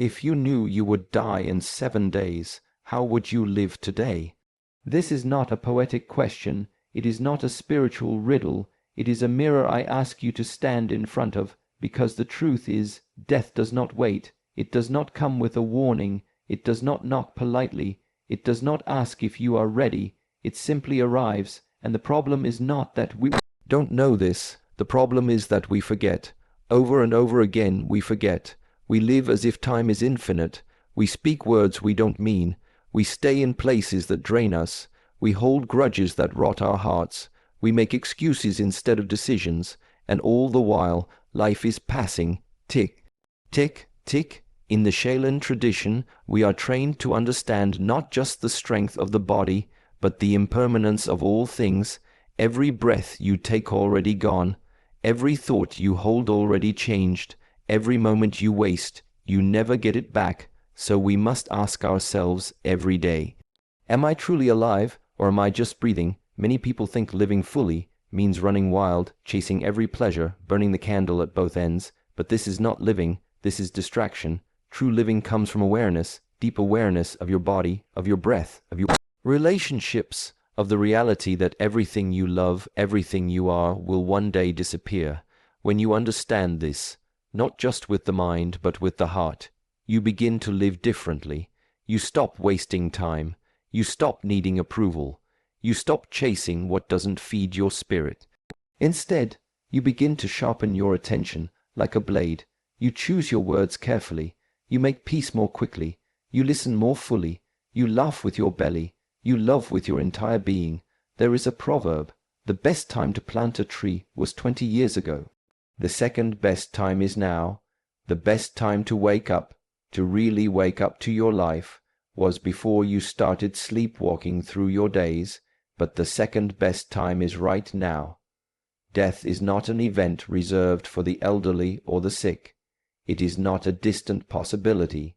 If you knew you would die in 7 days, how would you live today? This is not a poetic question. It is not a spiritual riddle. It is a mirror I ask you to stand in front of, because the truth is, death does not wait. It does not come with a warning. It does not knock politely. It does not ask if you are ready. It simply arrives, and the problem is not that we don't know this. The problem is that we forget. Over and over again we forget. We live as if time is infinite. We speak words we don't mean. We stay in places that drain us. We hold grudges that rot our hearts. We make excuses instead of decisions. And all the while, life is passing. Tick, tick, tick. In the Shi Heng tradition, we are trained to understand not just the strength of the body, but the impermanence of all things. Every breath you take already gone. Every thought you hold already changed. Every moment you waste, you never get it back. So we must ask ourselves every day, am I truly alive, or am I just breathing? Many people think living fully means running wild, chasing every pleasure, burning the candle at both ends. But this is not living, this is distraction. True living comes from awareness, deep awareness of your body, of your breath, of your relationships, of the reality that everything you love, everything you are, will one day disappear. When you understand this, not just with the mind, but with the heart, you begin to live differently. You stop wasting time. You stop needing approval. You stop chasing what doesn't feed your spirit. Instead, you begin to sharpen your attention like a blade. You choose your words carefully. You make peace more quickly. You listen more fully. You laugh with your belly. You love with your entire being. There is a proverb: the best time to plant a tree was 20 years ago. The second best time is now. The best time to wake up, to really wake up to your life, was before you started sleepwalking through your days, but the second best time is right now. Death is not an event reserved for the elderly or the sick. It is not a distant possibility.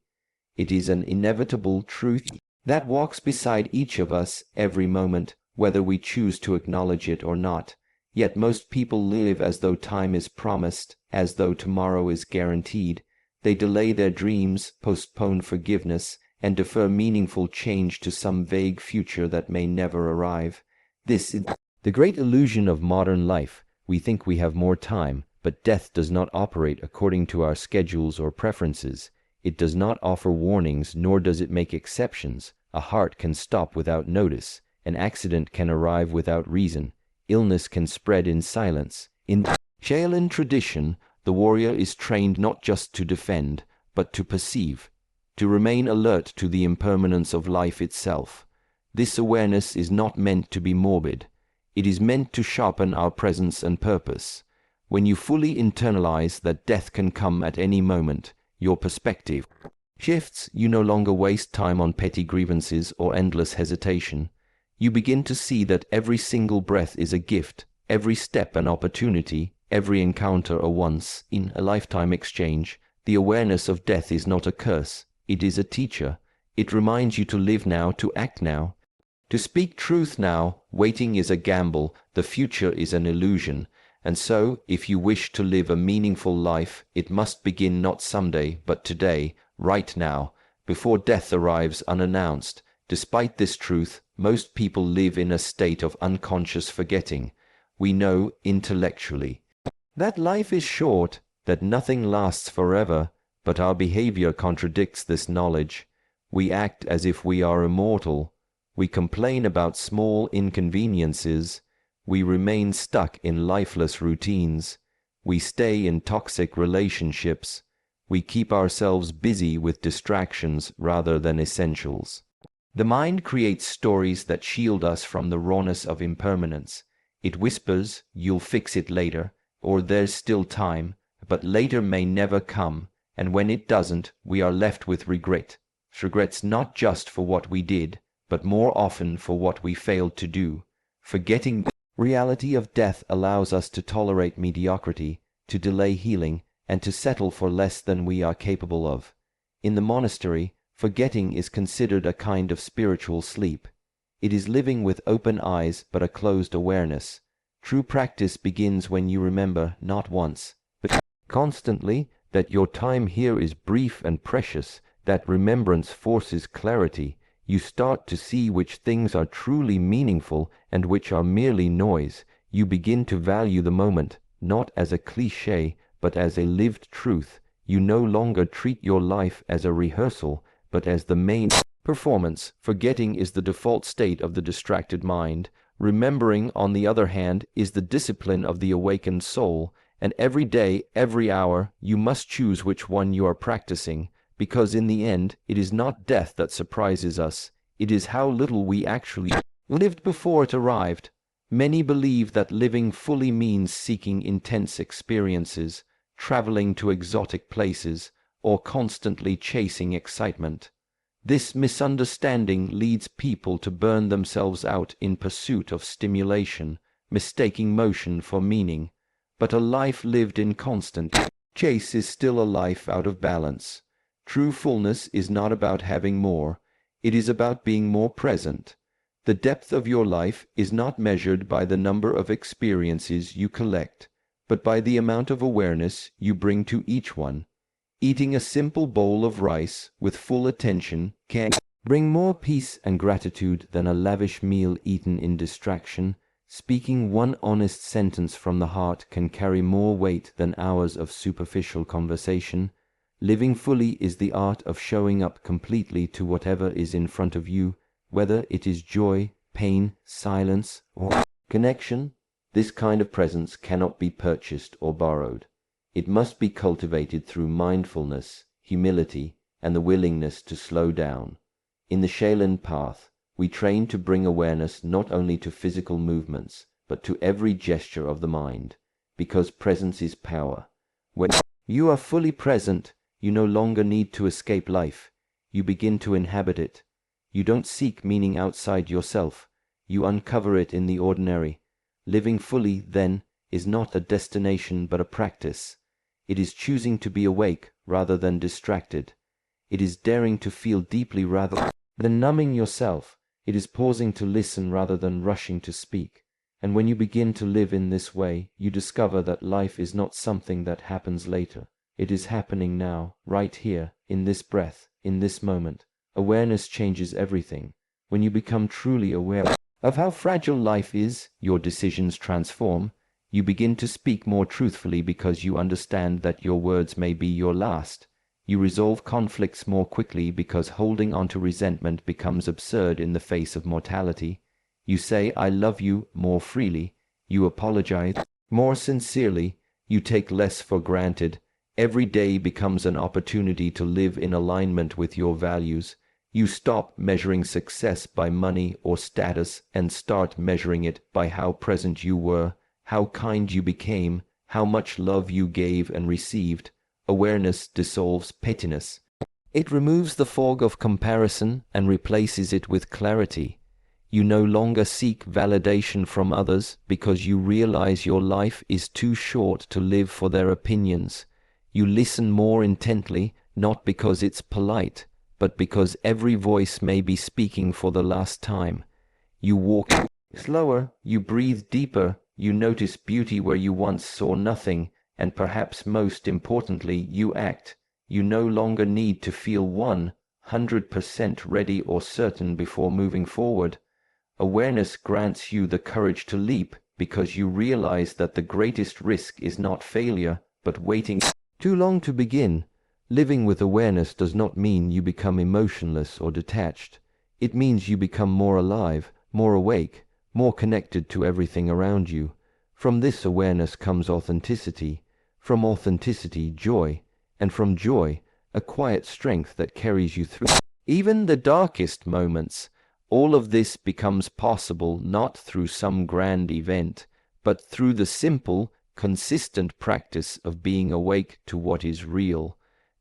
It is an inevitable truth that walks beside each of us every moment, whether we choose to acknowledge it or not. Yet most people live as though time is promised, as though tomorrow is guaranteed. They delay their dreams, postpone forgiveness, and defer meaningful change to some vague future that may never arrive. This is the great illusion of modern life. We think we have more time, but death does not operate according to our schedules or preferences. It does not offer warnings, nor does it make exceptions. A heart can stop without notice. An accident can arrive without reason. Illness can spread in silence. In the Shi Heng tradition, the warrior is trained not just to defend, but to perceive, to remain alert to the impermanence of life itself. This awareness is not meant to be morbid. It is meant to sharpen our presence and purpose. When you fully internalize that death can come at any moment, your perspective shifts. You no longer waste time on petty grievances or endless hesitation. You begin to see that every single breath is a gift, every step an opportunity, every encounter a once-in-a-lifetime exchange. The awareness of death is not a curse, it is a teacher. It reminds you to live now, to act now, to speak truth now. Waiting is a gamble, the future is an illusion. And so, if you wish to live a meaningful life, it must begin not someday, but today, right now, before death arrives unannounced. Despite this truth, most people live in a state of unconscious forgetting. We know intellectually that life is short, that nothing lasts forever, but our behavior contradicts this knowledge. We act as if we are immortal. We complain about small inconveniences. We remain stuck in lifeless routines. We stay in toxic relationships. We keep ourselves busy with distractions rather than essentials. The mind creates stories that shield us from the rawness of impermanence. It whispers, "You'll fix it later," or "There's still time," but later may never come, and when it doesn't, we are left with regret. Regrets not just for what we did, but more often for what we failed to do. Forgetting the reality of death allows us to tolerate mediocrity, to delay healing, and to settle for less than we are capable of. In the monastery, forgetting is considered a kind of spiritual sleep. It is living with open eyes but a closed awareness. True practice begins when you remember not once, but constantly, that your time here is brief and precious, that remembrance forces clarity. You start to see which things are truly meaningful and which are merely noise. You begin to value the moment, not as a cliché, but as a lived truth. You no longer treat your life as a rehearsal, but as the main performance. Forgetting is the default state of the distracted mind. Remembering, on the other hand, is the discipline of the awakened soul. And every day, every hour, you must choose which one you are practicing, because in the end, it is not death that surprises us. It is how little we actually lived before it arrived. Many believe that living fully means seeking intense experiences, traveling to exotic places, or constantly chasing excitement. This misunderstanding leads people to burn themselves out in pursuit of stimulation, mistaking motion for meaning. But a life lived in constant chase is still a life out of balance. True fullness is not about having more, it is about being more present. The depth of your life is not measured by the number of experiences you collect, but by the amount of awareness you bring to each one. Eating a simple bowl of rice with full attention can bring more peace and gratitude than a lavish meal eaten in distraction. Speaking one honest sentence from the heart can carry more weight than hours of superficial conversation. Living fully is the art of showing up completely to whatever is in front of you, whether it is joy, pain, silence, or connection. This kind of presence cannot be purchased or borrowed. It must be cultivated through mindfulness, humility, and the willingness to slow down. In the Shaolin path, we train to bring awareness not only to physical movements, but to every gesture of the mind, because presence is power. When you are fully present, you no longer need to escape life. You begin to inhabit it. You don't seek meaning outside yourself. You uncover it in the ordinary. Living fully, then, is not a destination but a practice. It is choosing to be awake rather than distracted. It is daring to feel deeply rather than numbing yourself. It is pausing to listen rather than rushing to speak. And when you begin to live in this way, you discover that life is not something that happens later. It is happening now, right here, in this breath, in this moment. Awareness changes everything. When you become truly aware of how fragile life is, your decisions transform. You begin to speak more truthfully because you understand that your words may be your last. You resolve conflicts more quickly because holding on to resentment becomes absurd in the face of mortality. You say, "I love you," more freely. You apologize more sincerely. You take less for granted. Every day becomes an opportunity to live in alignment with your values. You stop measuring success by money or status and start measuring it by how present you were, how kind you became, how much love you gave and received. Awareness dissolves pettiness. It removes the fog of comparison and replaces it with clarity. You no longer seek validation from others because you realize your life is too short to live for their opinions. You listen more intently, not because it's polite, but because every voice may be speaking for the last time. You walk slower, you breathe deeper, you notice beauty where you once saw nothing, and perhaps most importantly, you act. You no longer need to feel 100% ready or certain before moving forward. Awareness grants you the courage to leap because you realize that the greatest risk is not failure, but waiting too long to begin. Living with awareness does not mean you become emotionless or detached. It means you become more alive, more awake, more connected to everything around you. From this awareness comes authenticity, from authenticity joy, and from joy a quiet strength that carries you through even the darkest moments. All of this becomes possible not through some grand event, but through the simple, consistent practice of being awake to what is real.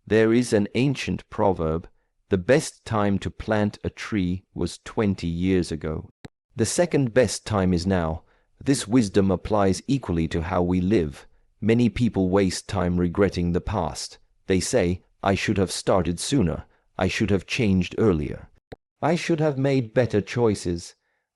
There is an ancient proverb, "The best time to plant a tree was 20 years ago. The second best time is now." This wisdom applies equally to how we live. Many people waste time regretting the past. They say, "I should have started sooner. I should have changed earlier. I should have made better choices."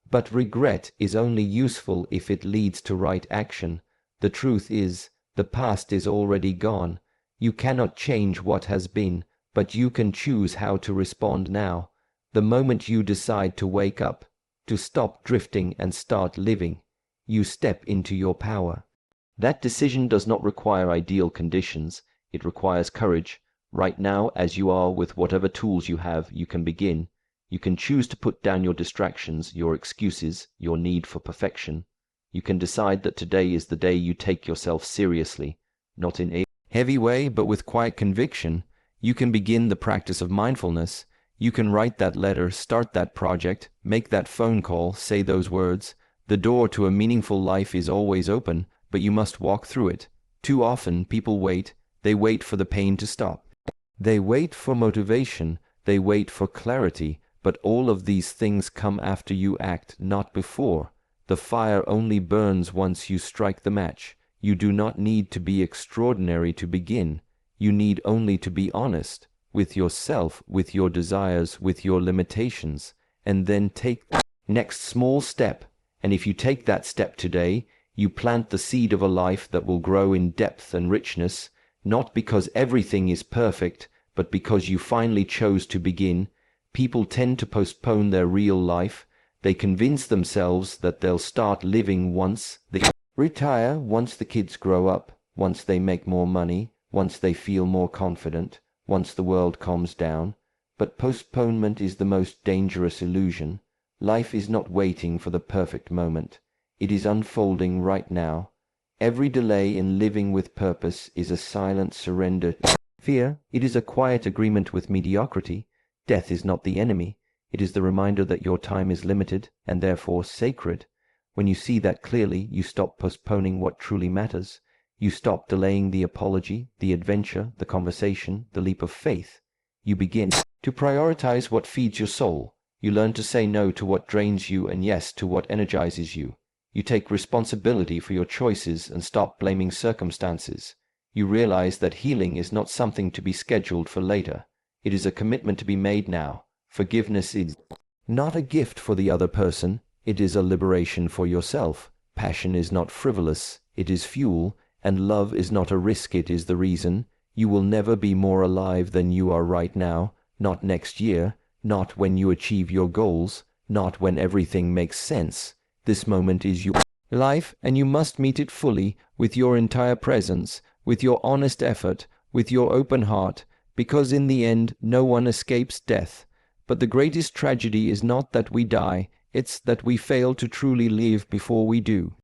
But regret is only useful if it leads to right action. The truth is, the past is already gone. You cannot change what has been, but you can choose how to respond now. The moment you decide to wake up, to stop drifting and start living, you step into your power. That decision does not require ideal conditions. It requires courage. Right now, as you are, with whatever tools you have, you can begin. You can choose to put down your distractions, your excuses, your need for perfection. You can decide that today is the day you take yourself seriously, not in a heavy way, but with quiet conviction. You can begin the practice of mindfulness. You can write that letter, start that project, make that phone call, say those words. The door to a meaningful life is always open, but you must walk through it. Too often, people wait. They wait for the pain to stop. They wait for motivation. They wait for clarity. But all of these things come after you act, not before. The fire only burns once you strike the match. You do not need to be extraordinary to begin. You need only to be honest with yourself, with your desires, with your limitations, and then take the next small step. And if you take that step today, you plant the seed of a life that will grow in depth and richness, not because everything is perfect, but because you finally chose to begin. People tend to postpone their real life. They convince themselves that they'll start living once they retire, once the kids grow up, once they make more money, once they feel more confident, once the world calms down. But postponement is the most dangerous illusion. Life is not waiting for the perfect moment. It is unfolding right now. Every delay in living with purpose is a silent surrender to fear. It is a quiet agreement with mediocrity. Death is not the enemy. It is the reminder that your time is limited and therefore sacred. When you see that clearly, you stop postponing what truly matters. You stop delaying the apology, the adventure, the conversation, the leap of faith. You begin to prioritize what feeds your soul. You learn to say no to what drains you and yes to what energizes you. You take responsibility for your choices and stop blaming circumstances. You realize that healing is not something to be scheduled for later. It is a commitment to be made now. Forgiveness is not a gift for the other person. It is a liberation for yourself. Passion is not frivolous. It is fuel. And love is not a risk. It is the reason. You will never be more alive than you are right now. Not next year. Not when you achieve your goals. Not when everything makes sense. This moment is your life, and you must meet it fully, with your entire presence, with your honest effort, with your open heart, because in the end, no one escapes death. But the greatest tragedy is not that we die, it's that we fail to truly live before we do.